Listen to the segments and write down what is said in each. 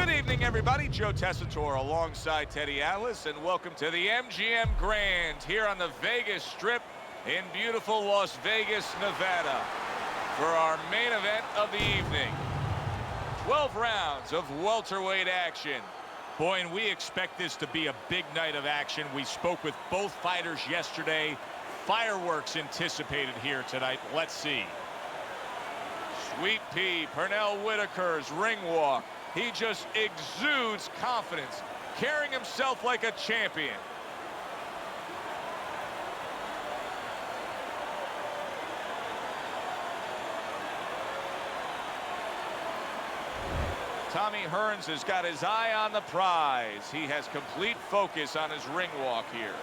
Good evening, everybody. Joe Tessitore alongside Teddy Atlas, and welcome to the MGM Grand here on the Vegas Strip in beautiful Las Vegas, Nevada, for our main event of the evening. 12 rounds of welterweight action. Boy, and we expect this to be a big night of action. We spoke with both fighters yesterday. Fireworks anticipated here tonight. Let's see. Sweet Pea, Pernell Whitaker's ring walk. He just exudes confidence, carrying himself like a champion. Tommy Hearns has got his eye on the prize. He has complete focus on his ring walk here.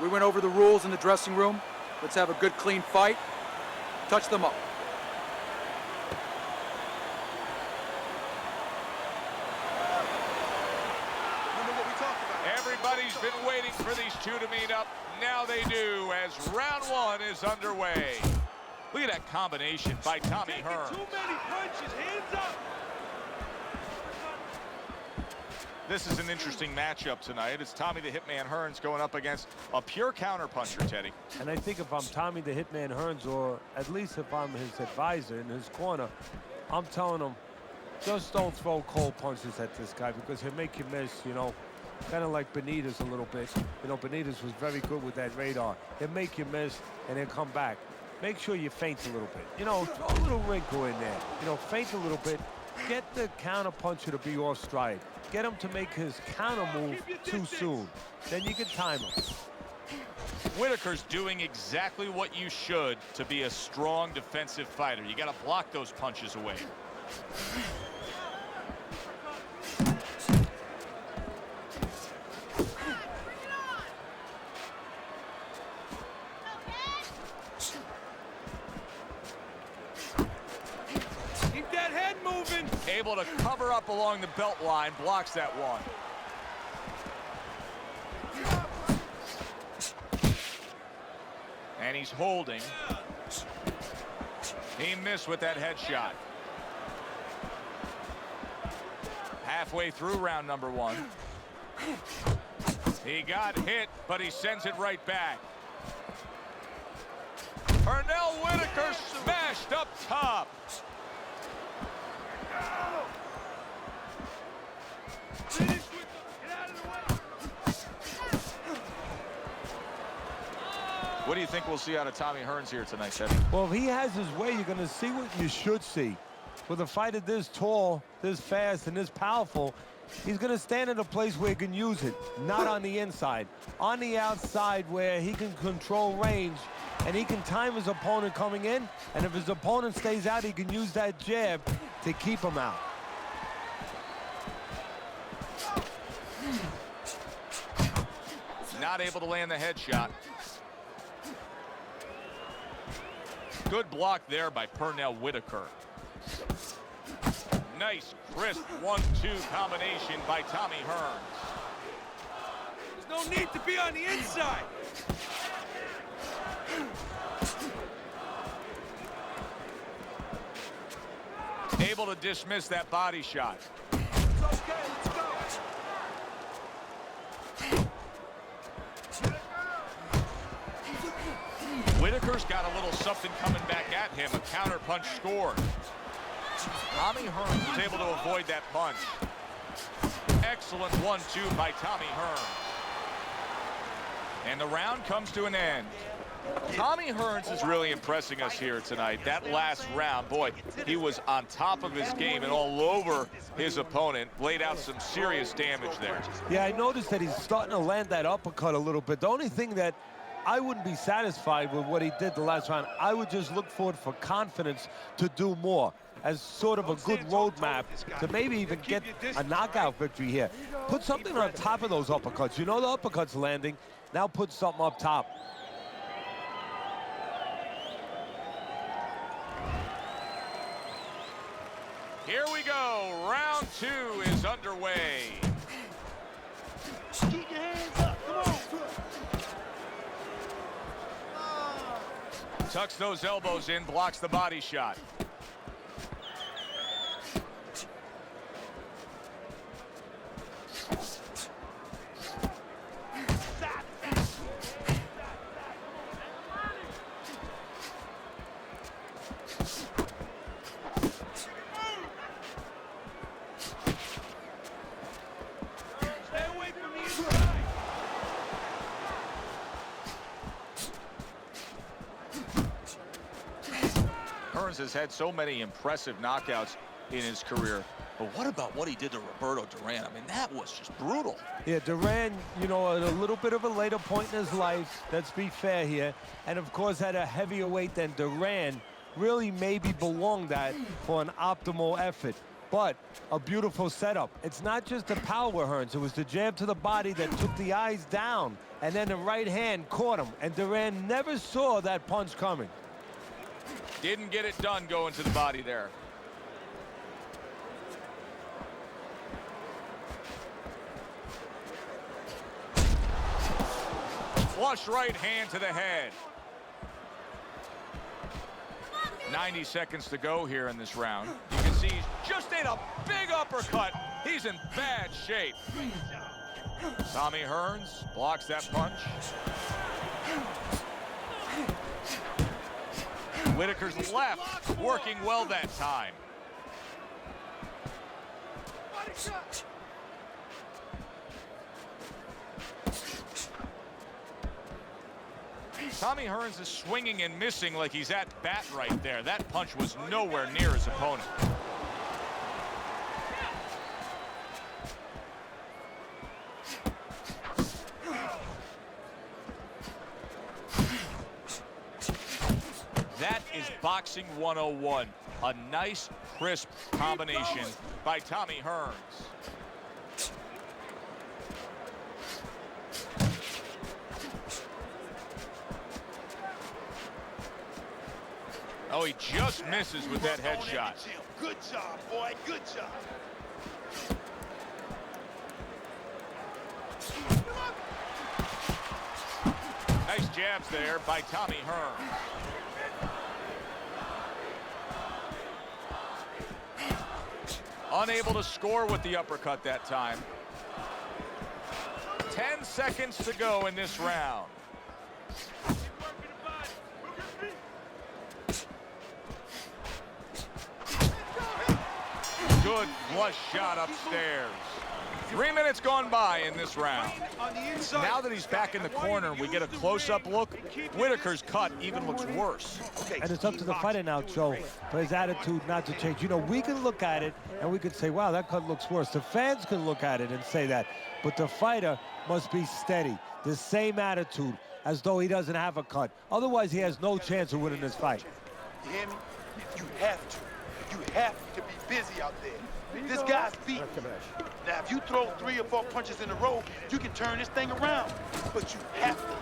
We went over the rules in the dressing room. Let's have a good, clean fight. Touch them up. Everybody's been waiting for these two to meet up. Now they do, as round one is underway. Look at that combination by Tommy Hearns. Too many punches, hands up. This is an interesting matchup tonight. It's Tommy the Hitman Hearns going up against a pure counterpuncher, Teddy. And I think if I'm Tommy the Hitman Hearns, or at least if I'm his advisor in his corner, I'm telling him, just don't throw cold punches at this guy because he'll make you miss, you know, kind of like Benitez a little bit. You know, Benitez was very good with that radar. He'll make you miss and then come back. Make sure you feint a little bit. You know, throw a little wrinkle in there. You know, feint a little bit. Get the counterpuncher to be off stride. Get him to make his counter move too soon. Then you can time him. Whitaker's doing exactly what you should to be a strong defensive fighter. You got to block those punches away. Keep that head moving. Able to cover up along the belt line, blocks that one. And he's holding. He missed with that headshot. Halfway through round number one. He got hit, but he sends it right back. Pernell Whitaker smashed up top. What do you think we'll see out of Tommy Hearns here tonight, Ted? Well, if he has his way, you're going to see what you should see. With a fighter this tall, this fast, and this powerful, he's going to stand in a place where he can use it, not on the inside. On the outside where he can control range, and he can time his opponent coming in, and if his opponent stays out, he can use that jab to keep him out. Not able to land the headshot. Good block there by Pernell Whitaker. Nice, crisp 1-2 combination by Tommy Hearns. There's no need to be on the inside. Able to dismiss that body shot. It's okay, let's go. Whitaker's got a little something coming back at him. A counter punch scored. Tommy Hearns is able to avoid that punch. Excellent 1-2 by Tommy Hearns. And the round comes to an end. Tommy Hearns is really impressing us here tonight. That last round, boy, he was on top of his game and all over his opponent. Laid out some serious damage there. Yeah, I noticed that he's starting to land that uppercut a little bit. The only thing that I wouldn't be satisfied with what he did the last round. I would just look forward for confidence to do more as sort of a good roadmap to maybe even get a knockout victory here. Put something on top of those uppercuts. You know the uppercut's landing. Now put something up top. Here we go. Round 2 is underway. Keep your hands up. Come on. Tucks those elbows in, blocks the body shot. Hearns has had so many impressive knockouts in his career, but what about what he did to Roberto Duran? I mean, that was just brutal. Yeah, Duran, you know, at a little bit of a later point in his life, let's be fair here, and of course had a heavier weight than Duran, really maybe belonged that for an optimal effort. But a beautiful setup. It's not just the power with Hearns, it was the jab to the body that took the eyes down, and then the right hand caught him, and Duran never saw that punch coming. Didn't get it done going to the body there. Flush right hand to the head. 90 seconds to go here in this round. You can see he's just ate a big uppercut. He's in bad shape. Tommy Hearns blocks that punch. Whitaker's left working well that time. Tommy Hearns is swinging and missing like he's at bat right there. That punch was nowhere near his opponent. That is boxing 101. A nice, crisp combination by Tommy Hearns. Oh, he just misses with that headshot. Good job, boy. Good job. Nice jabs there by Tommy Hearns. Unable to score with the uppercut that time. 10 seconds to go in this round. Good flush shot upstairs. 3 minutes gone by in this round. Now that he's back in the corner, we get a close-up look. Whitaker's cut even looks worse. And it's up to the fighter now, Joe, for his attitude not to change. You know, we can look at it and we can say, wow, that cut looks worse. The fans can look at it and say that. But the fighter must be steady, the same attitude, as though he doesn't have a cut. Otherwise, he has no chance of winning this fight. You hear me? You have to. You have to be busy out there. This guy's beat. Now, if you throw 3 or 4 punches in a row, you can turn this thing around. But you have to.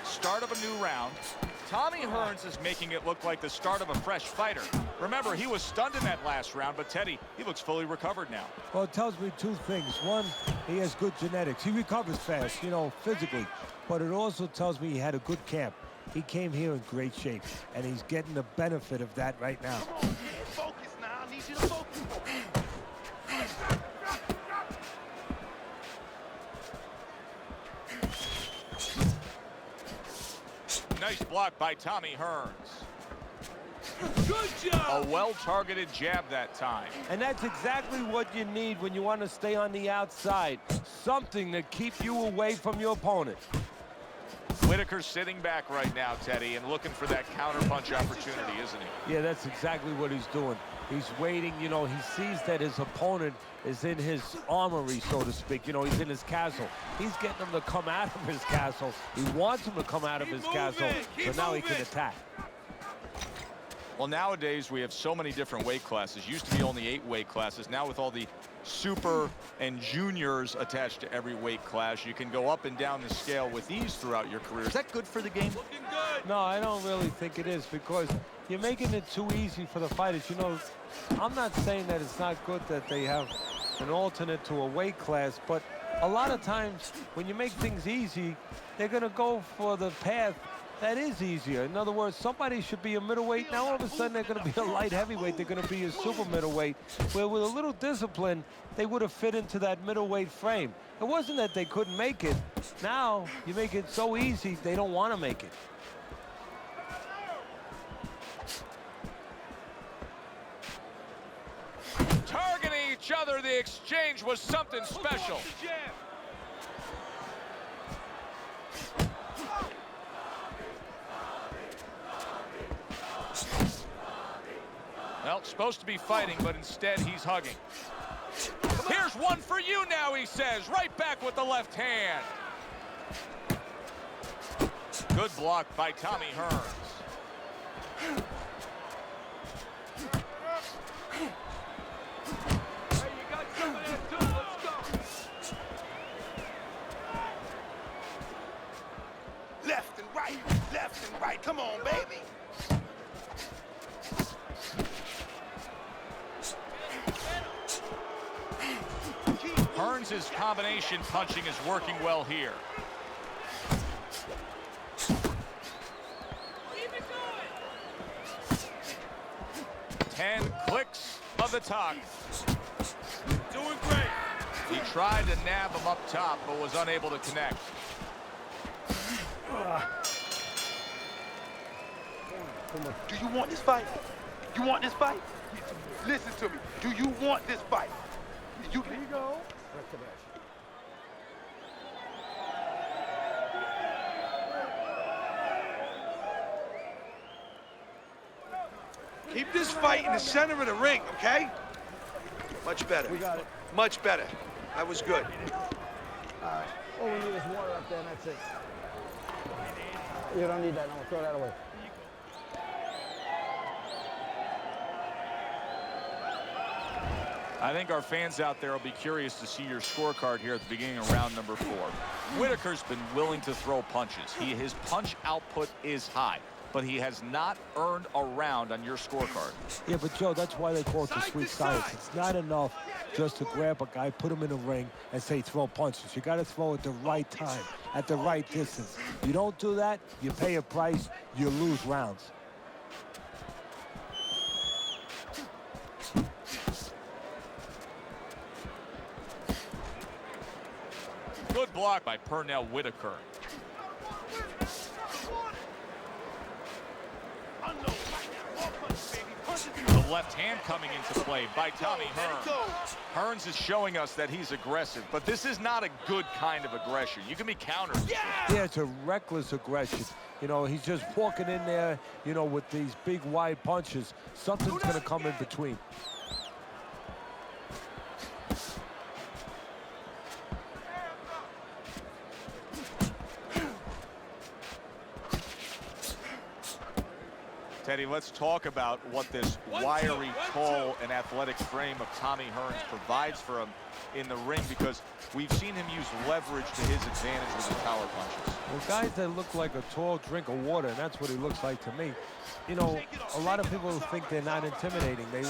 Start of a new round. Tommy Hearns is making it look like the start of a fresh fighter. Remember, he was stunned in that last round, but Teddy, he looks fully recovered now. Well, it tells me 2 things. One, he has good genetics. He recovers fast, you know, physically. But it also tells me he had a good camp. He came here in great shape, and he's getting the benefit of that right now. Come on, focus now. I need you to focus. Nice block by Tommy Hearns. Good job. A well-targeted jab that time. And that's exactly what you need when you want to stay on the outside. Something to keep you away from your opponent. Whitaker's sitting back right now, Teddy, and looking for that counterpunch opportunity, isn't he? Yeah, that's exactly what he's doing. He's waiting, you know, he sees that his opponent is in his armory, so to speak. You know, he's in his castle. He's getting him to come out of his castle. He wants him to come out of his castle, so now he can attack. Well, nowadays we have so many different weight classes. Used to be only 8 weight classes. Now with all the super and juniors attached to every weight class, you can go up and down the scale with ease throughout your career. Is that good for the game? No, I don't really think it is, because you're making it too easy for the fighters. You know, I'm not saying that it's not good that they have an alternate to a weight class, but a lot of times when you make things easy, they're going to go for the path that is easier. In other words, somebody should be a middleweight. Now all of a sudden they're going to be a light heavyweight. They're going to be a super middleweight, where with a little discipline, they would have fit into that middleweight frame. It wasn't that they couldn't make it. Now you make it so easy, they don't want to make it. Targeting each other, the exchange was something special. Well, supposed to be fighting, but instead he's hugging. Here's one for you now, he says. Right back with the left hand. Good block by Tommy Hearns. Left and right, come on, baby. Hearns' combination punching is working well here. Keep it going. 10 clicks of the tongue. Doing great. He tried to nab him up top, but was unable to connect. Do you want this fight? You want this fight? Listen to me. Do you want this fight? Here you go. Keep this fight in the center of the ring, okay? Much better. We got it. Much better. That was good. All right. All we need is water up there, and that's it. You don't need that. No, throw that away. I think our fans out there will be curious to see your scorecard here at the beginning of round number 4. Whitaker's been willing to throw punches. His punch output is high, but he has not earned a round on your scorecard. Yeah, but Joe, that's why they call it the sweet science. It's not enough just to grab a guy, put him in a ring, and say throw punches. You got to throw at the right time, at the right distance. You don't do that, you pay a price, you lose rounds. Good block by Pernell Whitaker. The left hand coming into play by Tommy Hearns. Hearns is showing us that he's aggressive, but this is not a good kind of aggression. You can be countered. Yeah, it's a reckless aggression. You know, he's just walking in there, you know, with these big wide punches. Something's going to come in between. Teddy, let's talk about what this wiry, tall, and athletic frame of Tommy Hearns provides for him in the ring, because we've seen him use leverage to his advantage with his power punches. Well, guys that look like a tall drink of water, and that's what he looks like to me. You know, a lot of people think they're not intimidating. They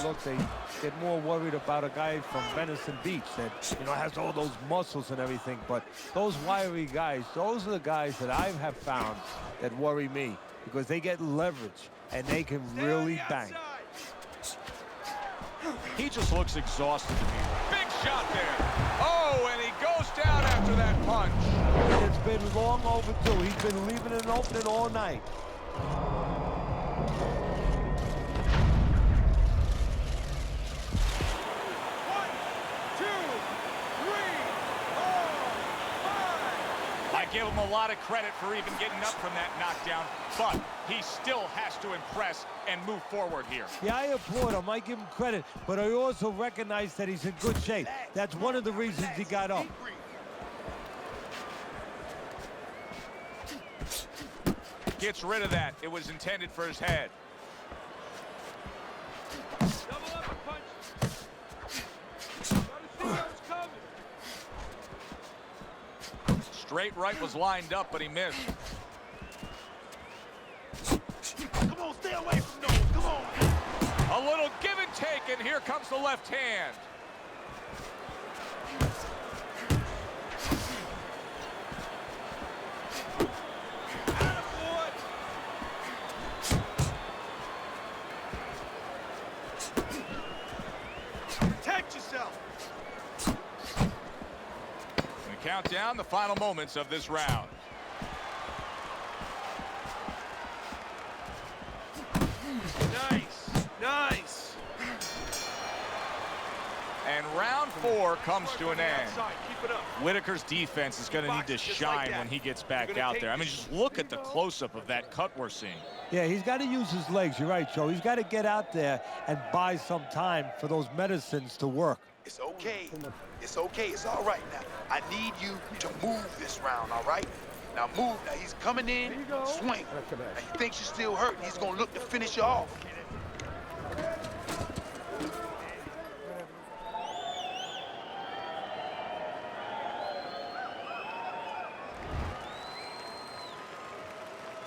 get more worried about a guy from Venice Beach that, you know, has all those muscles and everything. But those wiry guys, those are the guys that I have found that worry me, because they get leverage and they can really bang. He just looks exhausted to me. Big shot there. Oh, and he goes down after that punch. It's been long overdue. He's been leaving an opening all night. I give him a lot of credit for even getting up from that knockdown, but he still has to impress and move forward here. Yeah, I applaud him. I give him credit, but I also recognize that he's in good shape. That's one of the reasons he got up. Gets rid of that. It was intended for his head. Double up a punch. Gotta see what's coming. Straight right was lined up, but he missed. Come on, stay away from those. Come on. A little give and take, and here comes the left hand. Protect yourself. And count down the final moments of this round. Nice. Nice. And round 4 comes to an end. Outside. Keep it up. Whitaker's defense is going to need to shine when he gets back out there. I mean, just look at the close-up of that cut we're seeing. Yeah, he's got to use his legs. You're right, Joe. He's got to get out there and buy some time for those medicines to work. It's okay. It's okay. It's all right now. I need you to move this round, all right? Now move. Now he's coming in. Swing. Now he thinks you're still hurting. He's going to look to finish you off.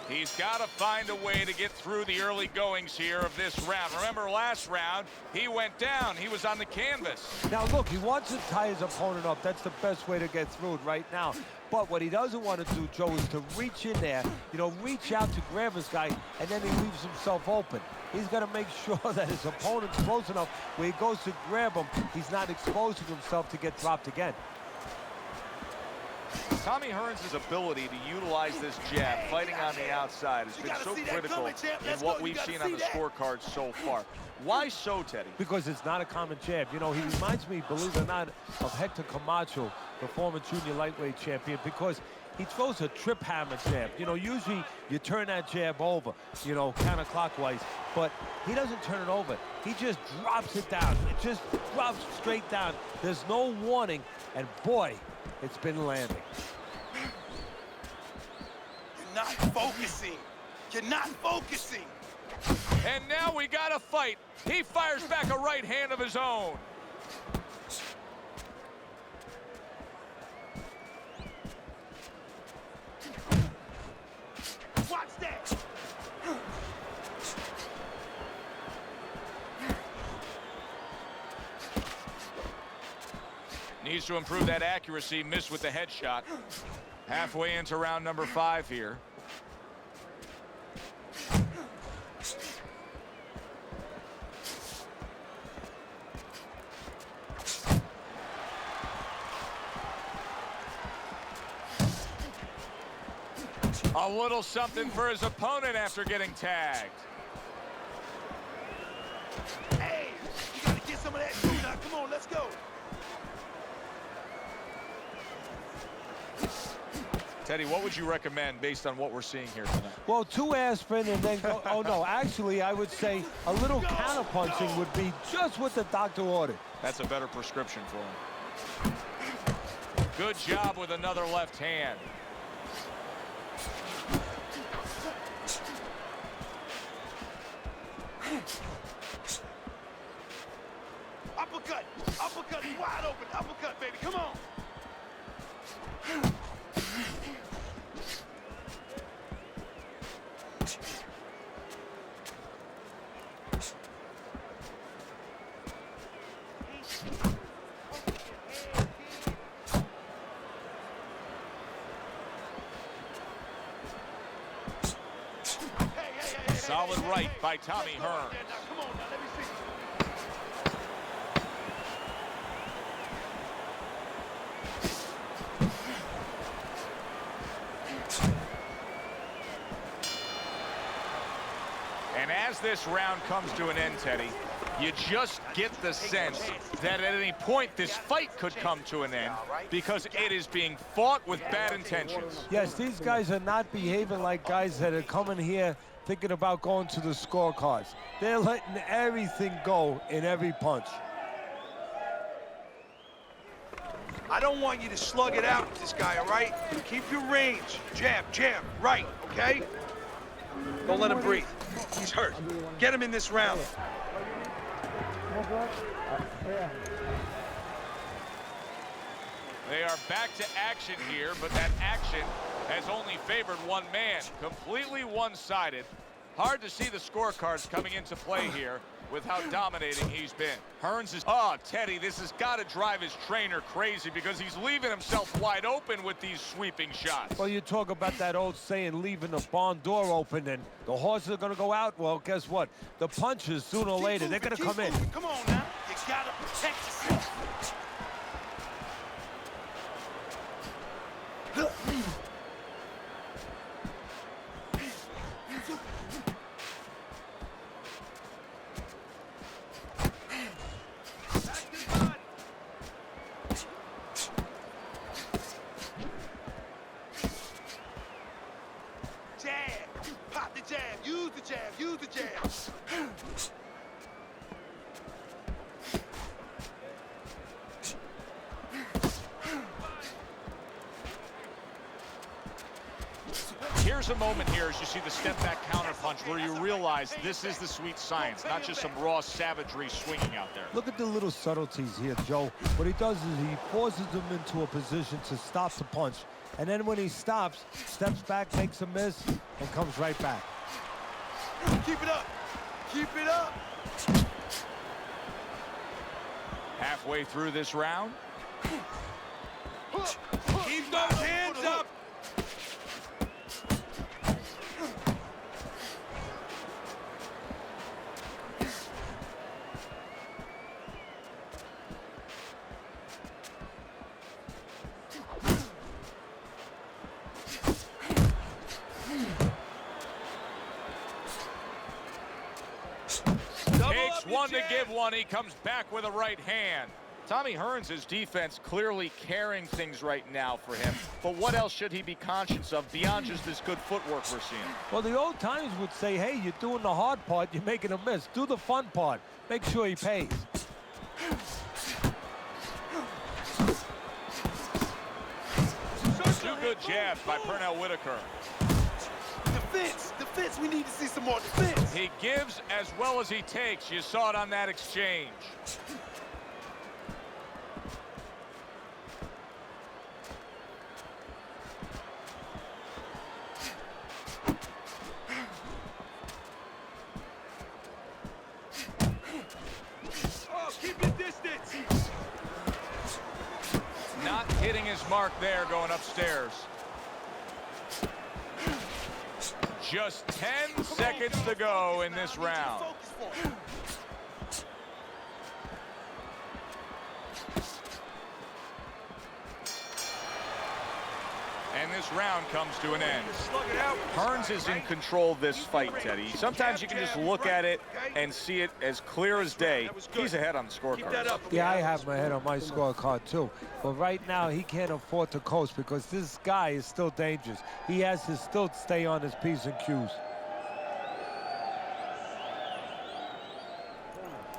He's got to find a way to get through the early goings here of this round. Remember last round, he went down. He was on the canvas. Now, look, he wants to tie his opponent up. That's the best way to get through it right now. But what he doesn't want to do, Joe, is to reach in there, you know, reach out to grab his guy, and then he leaves himself open. He's got to make sure that his opponent's close enough where he goes to grab him, he's not exposing himself to get dropped again. Tommy Hearns' ability to utilize this jab, fighting on the outside, has been so critical in what we've seen on the scorecard so far. Why so, Teddy? Because it's not a common jab. You know, he reminds me, believe it or not, of Hector Camacho, the former junior lightweight champion, because he throws a trip hammer jab. You know, usually you turn that jab over, you know, counterclockwise, but he doesn't turn it over. He just drops it down. It just drops straight down. There's no warning, and boy, it's been landing. You're not focusing. You're not focusing. And now we got a fight. He fires back a right hand of his own. Watch that. Needs to improve that accuracy. Missed with the headshot. Halfway into round number 5 here. A little something for his opponent after getting tagged. Hey, you got to get some of that too now. Come on, let's go. Teddy, what would you recommend based on what we're seeing here tonight? Well, 2 aspirin and then go, oh no, actually I would say a little counterpunching would be just what the doctor ordered. That's a better prescription for him. Good job with another left hand. Uppercut. Uppercut. He's wide open. Uppercut, baby. Come on. Solid right by Tommy Hearns. Come on now, let me see. this round comes to an end, Teddy, you just get the sense that at any point this fight could come to an end because it is being fought with bad intentions. Yes, these guys are not behaving like guys that are coming here thinking about going to the scorecards. They're letting everything go in every punch. I don't want you to slug it out with this guy, all right? Keep your range. Jab, jab, right, okay? Don't let him breathe. He's hurt. Get him in this round. They are back to action here, but that action has only favored one man. Completely one-sided. Hard to see the scorecards coming into play here with how dominating he's been. Hearns is, Teddy, this has got to drive his trainer crazy because he's leaving himself wide open with these sweeping shots. Well, you talk about that old saying, leaving the barn door open and the horses are going to go out. Well, guess what? The punches, sooner or later, they're going to come in. Come on now. You got to protect yourself. Use the jab. Here's a moment here as you see the step-back counterpunch where you realize this is the sweet science, not just some raw savagery swinging out there. Look at the little subtleties here, Joe. What he does is he forces them into a position to stop the punch. And then when he stops, steps back, makes a miss, and comes right back. Keep it up. Keep it up. Halfway through this round. Keep those hands up. Takes one to give one. He comes back with a right hand. Tommy Hearns' defense clearly carrying things right now for him. But what else should he be conscious of beyond just this good footwork we're seeing? Well, the old times would say, hey, you're doing the hard part, you're making a miss. Do the fun part. Make sure he pays. Two good jabs by Pernell Whitaker. Defense, we need to see some more defense. He gives as well as he takes. You saw it on that exchange. Oh, keep your distance. Not hitting his mark there going upstairs. Just 10 seconds to go in this round. And this round comes to an end. Hearns is in control of this fight, Teddy. Sometimes you can just look at it and see it as clear as day. He's ahead on the scorecard. Yeah, I have my head on my scorecard too. But right now, he can't afford to coast because this guy is still dangerous. He has to still stay on his P's and Q's.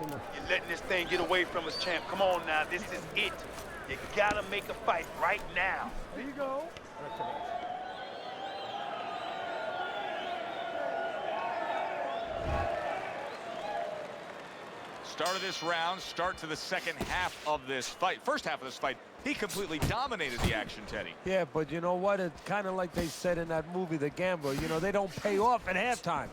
You're letting this thing get away from us, champ. Come on now, this is it. You gotta make a fight right now. There you go. Start of this round, start to the second half of this fight. First half of this fight, he completely dominated the action, Teddy. Yeah, but you know what? It's kind of like they said in that movie, The Gambler. You know, they don't pay off at halftime.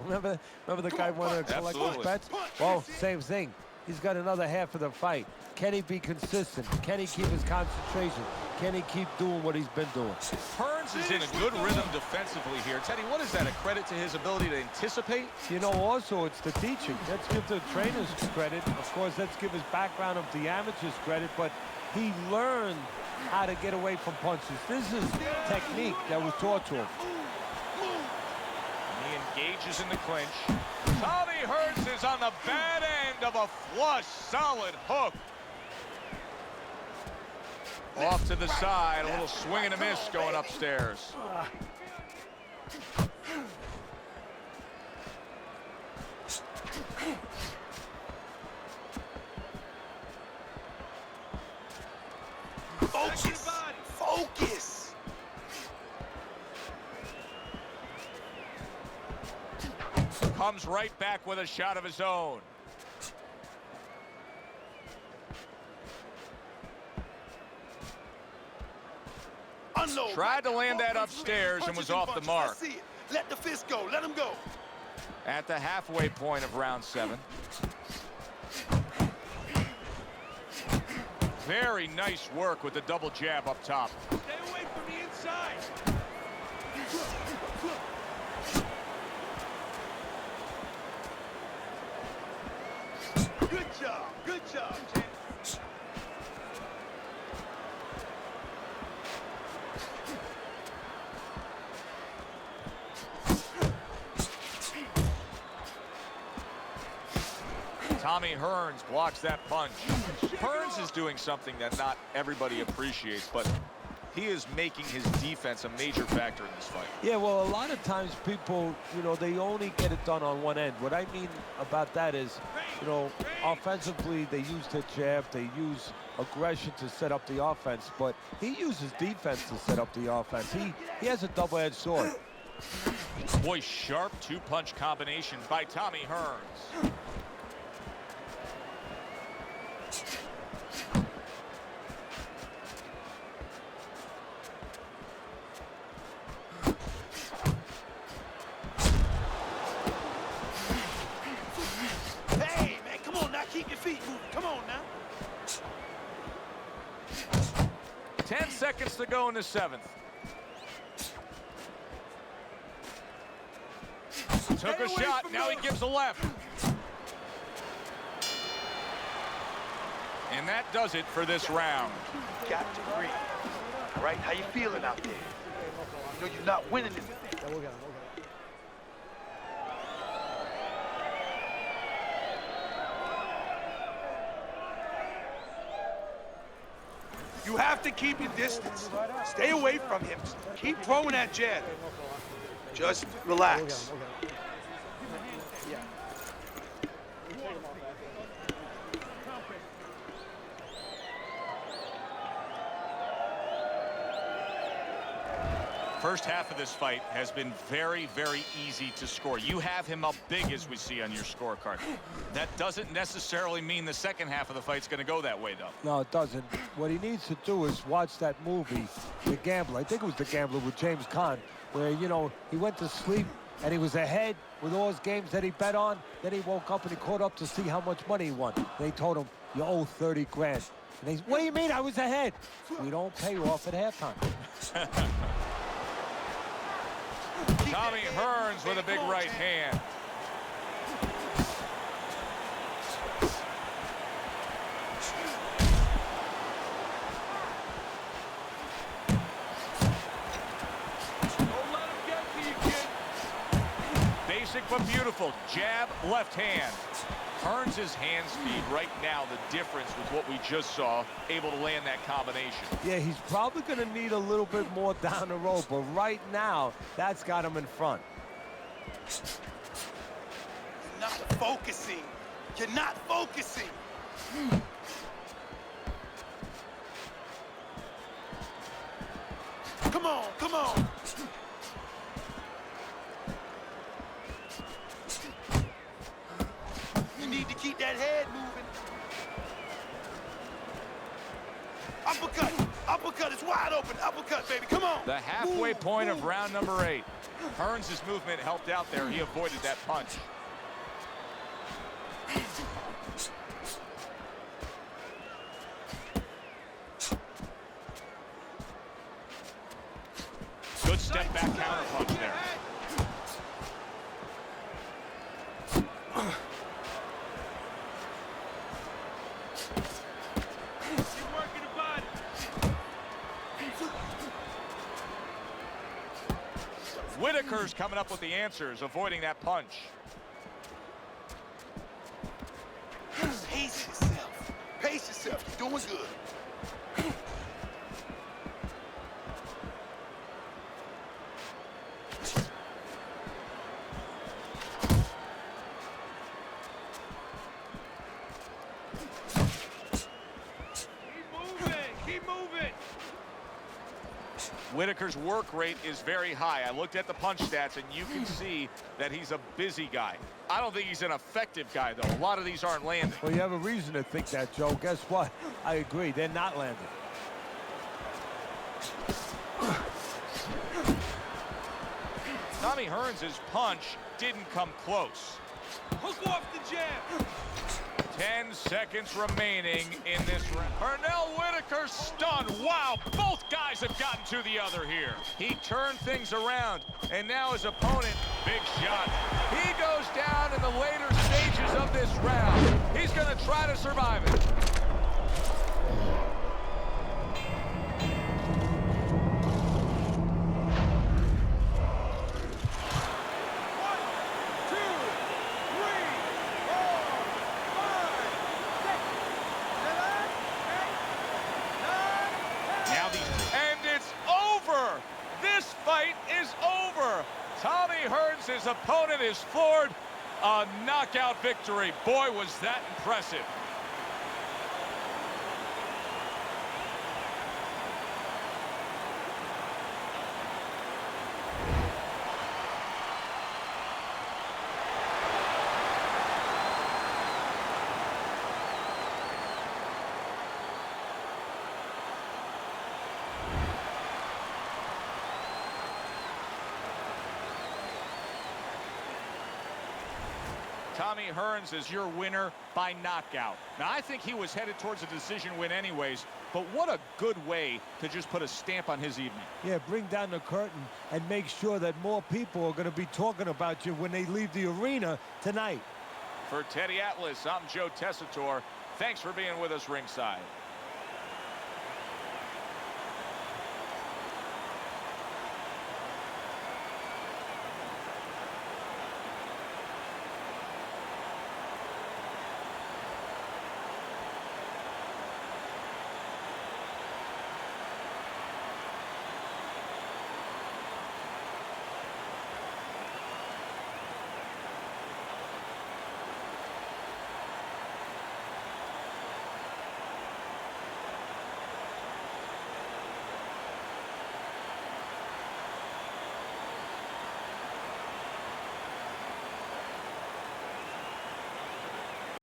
remember the guy wanted to collect his bets? Well, same thing. He's got another half of the fight. Can he be consistent? Can he keep his concentration? Can he keep doing what he's been doing? Hearns is in a good rhythm defensively here. Teddy, what is that, a credit to his ability to anticipate? You know, also, it's the teaching. Let's give the trainers credit. Of course, let's give his background of the amateurs credit, but he learned how to get away from punches. This is technique that was taught to him. He engages in the clinch. Tommy Hearns is on the bad end of a flush, solid hook. Off to the side, a little swing and a miss going upstairs. Focus. Focus. Comes right back with a shot of his own. Unload. Tried to land that upstairs and was off the mark. I see it. Let the fist go. Let him go. At the halfway point of round 7. Very nice work with the double jab up top. Stay away from the inside. Good job. Good job, champ. Tommy Hearns blocks that punch. Hearns is doing something that not everybody appreciates, but he is making his defense a major factor in this fight. Yeah, well, a lot of times people, you know, they only get it done on one end. What I mean about that is, you know, offensively, they use the jab, they use aggression to set up the offense, but he uses defense to set up the offense. He has a double-edged sword. Boy, sharp two-punch combination by Tommy Hearns. Hey, man, come on now. Keep your feet moving. Come on now. 10 seconds to go in the 7th. Took a shot, now he gives a left. And that does it for this round. Got to breathe. All right, how you feeling out there? You know you're not winning this. Yeah, we'll get him. You have to keep your distance. Stay away from him. Keep throwing that jab. Just relax. First half of this fight has been very, very easy to score. You have him up big, as we see on your scorecard. That doesn't necessarily mean the second half of the fight's going to go that way, though. No, it doesn't. What he needs to do is watch that movie, The Gambler. I think it was The Gambler with James Caan, where, you know, he went to sleep and he was ahead with all his games that he bet on. Then he woke up and he caught up to see how much money he won. They told him, you owe 30 grand. And he said, what do you mean I was ahead? We don't pay off at halftime. Tommy Hearns with a big right hand. Don't let him get to you, kid. Basic but beautiful. Jab, left hand. Hearns' hand speed right now, the difference with what we just saw, able to land that combination. Yeah, he's probably going to need a little bit more down the road, but right now, that's got him in front. You're not focusing. You're not focusing. Come on, come on. You need to keep that head moving. Uppercut. Uppercut is wide open. Uppercut, baby. Come on. The halfway point of round number 8. Hearns' movement helped out there. He avoided that punch. Good step back counter punch there. Keep working the body. Whitaker's coming up with the answers, avoiding that punch. doing good. Keep moving. Whitaker's work rate is very high. I looked at the punch stats, and you can see that he's a busy guy. I don't think he's an effective guy, though. A lot of these aren't landing. Well, you have a reason to think that, Joe. Guess what? I agree. They're not landing. Tommy Hearns' punch didn't come close. Hook off the jab. 10 seconds remaining in this round. Pernell Whitaker stunned. Wow, both guys have gotten to the other here. He turned things around, and now his opponent, big shot. He goes down in the later stages of this round. He's going to try to survive it. Tommy Hearns' opponent is floored. A knockout victory. Boy, was that impressive. Tommy Hearns is your winner by knockout. Now, I think he was headed towards a decision win anyways, but what a good way to just put a stamp on his evening. Yeah, bring down the curtain and make sure that more people are going to be talking about you when they leave the arena tonight. For Teddy Atlas, I'm Joe Tessitore. Thanks for being with us ringside.